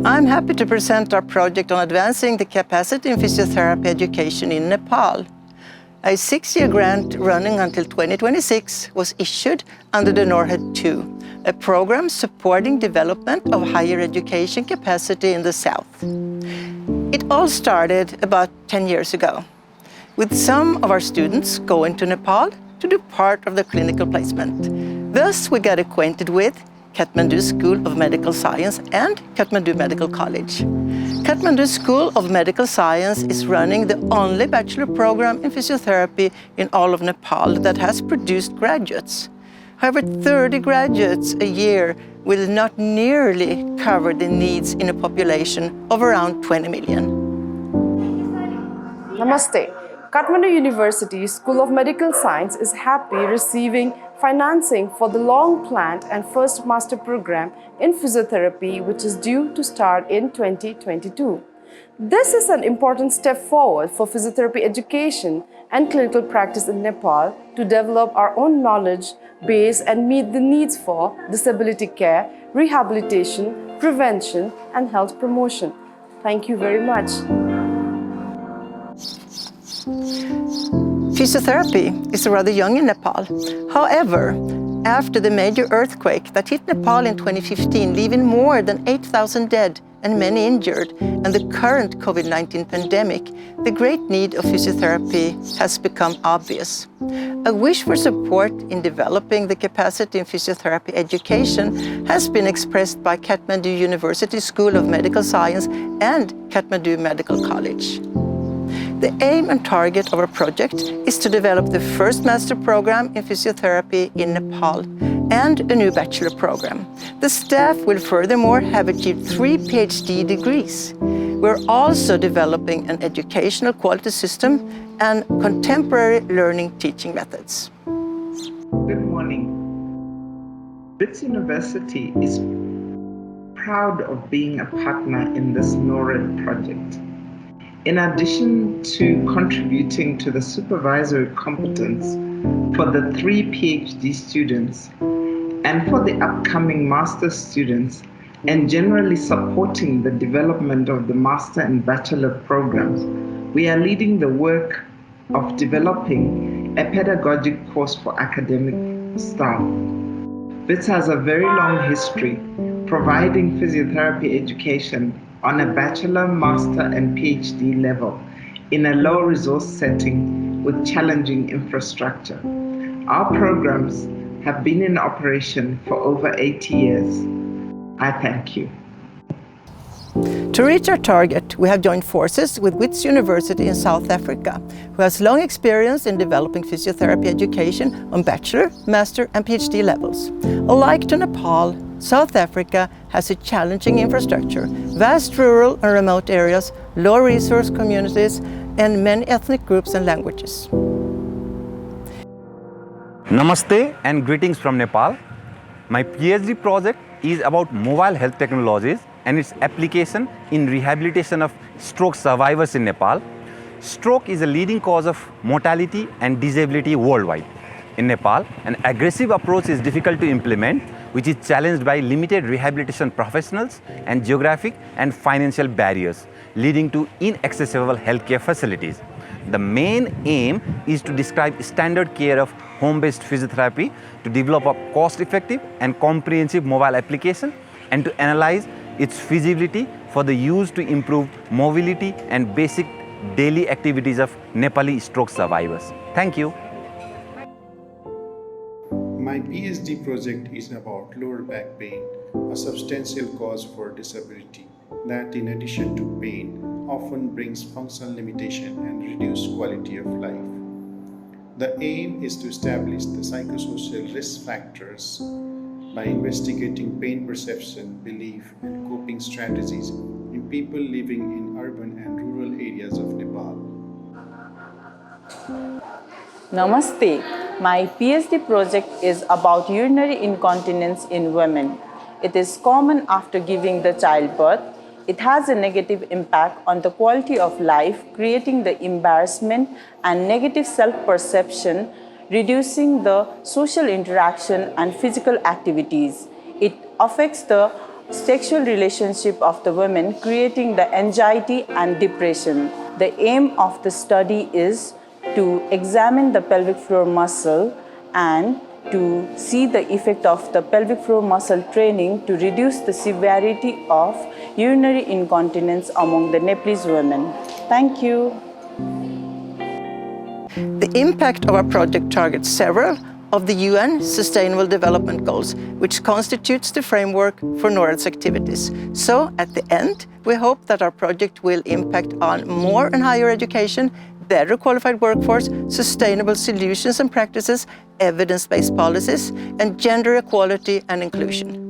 I'm happy to present our project on advancing the capacity in physiotherapy education in Nepal. A 6-year grant running until 2026 was issued under the Norhed 2, a program supporting development of higher education capacity in the south. It all started about 10 years ago, with some of our students going to Nepal to do part of the clinical placement. Thus, we got acquainted with Kathmandu School of Medical Science and Kathmandu Medical College. Kathmandu School of Medical Science is running the only bachelor program in physiotherapy in all of Nepal that has produced graduates. However, 30 graduates a year will not nearly cover the needs in a population of around 20 million. Namaste. Kathmandu University School of Medical Science is happy receiving financing for the long-planned and first master program in physiotherapy, which is due to start in 2022. This is an important step forward for physiotherapy education and clinical practice in Nepal to develop our own knowledge base and meet the needs for disability care, rehabilitation, prevention, and health promotion. Thank you very much. Physiotherapy is rather young in Nepal. However, after the major earthquake that hit Nepal in 2015, leaving more than 8,000 dead and many injured, and the current COVID-19 pandemic, the great need of physiotherapy has become obvious. A wish for support in developing the capacity in physiotherapy education has been expressed by Kathmandu University School of Medical Science and Kathmandu Medical College. The aim and target of our project is to develop the first master program in physiotherapy in Nepal and a new bachelor program. The staff will furthermore have achieved 3 PhD degrees. We're also developing an educational quality system and contemporary learning teaching methods. Good morning. BITS University is proud of being a partner in this Norhed Project. In addition to contributing to the supervisory competence for the 3 PhD students and for the upcoming master students, and generally supporting the development of the master and bachelor programs, we are leading the work of developing a pedagogic course for academic staff. BITS has a very long history providing physiotherapy education on a bachelor, master, and PhD level in a low-resource setting with challenging infrastructure. Our programs have been in operation for over 80 years. I thank you. To reach our target, we have joined forces with WITS University in South Africa, who has long experience in developing physiotherapy education on bachelor, master, and PhD levels. Alike to Nepal, South Africa has a challenging infrastructure, vast rural and remote areas, low resource communities, and many ethnic groups and languages. Namaste and greetings from Nepal. My PhD project is about mobile health technologies and its application in rehabilitation of stroke survivors in Nepal. Stroke is a leading cause of mortality and disability worldwide. In Nepal, an aggressive approach is difficult to implement, which is challenged by limited rehabilitation professionals and geographic and financial barriers, leading to inaccessible healthcare facilities. The main aim is to describe standard care of home-based physiotherapy, to develop a cost-effective and comprehensive mobile application, and to analyze its feasibility for the use to improve mobility and basic daily activities of Nepali stroke survivors. Thank you. My PhD project is about lower back pain, a substantial cause for disability that, in addition to pain, often brings functional limitation and reduced quality of life. The aim is to establish the psychosocial risk factors by investigating pain perception, belief, and coping strategies in people living in urban and rural areas of Nepal. Namaste. My PhD project is about urinary incontinence in women. It is common after giving the childbirth. It has a negative impact on the quality of life, creating the embarrassment and negative self-perception, reducing the social interaction and physical activities. It affects the sexual relationship of the women, creating the anxiety and depression. The aim of the study is to examine the pelvic floor muscle and to see the effect of the pelvic floor muscle training to reduce the severity of urinary incontinence among the Nepalese women. Thank you. The impact of our project targets several of the UN Sustainable Development Goals, which constitutes the framework for Norhed's activities. So, at the end, we hope that our project will impact on more and higher education, better qualified workforce, sustainable solutions and practices, evidence-based policies, and gender equality and inclusion.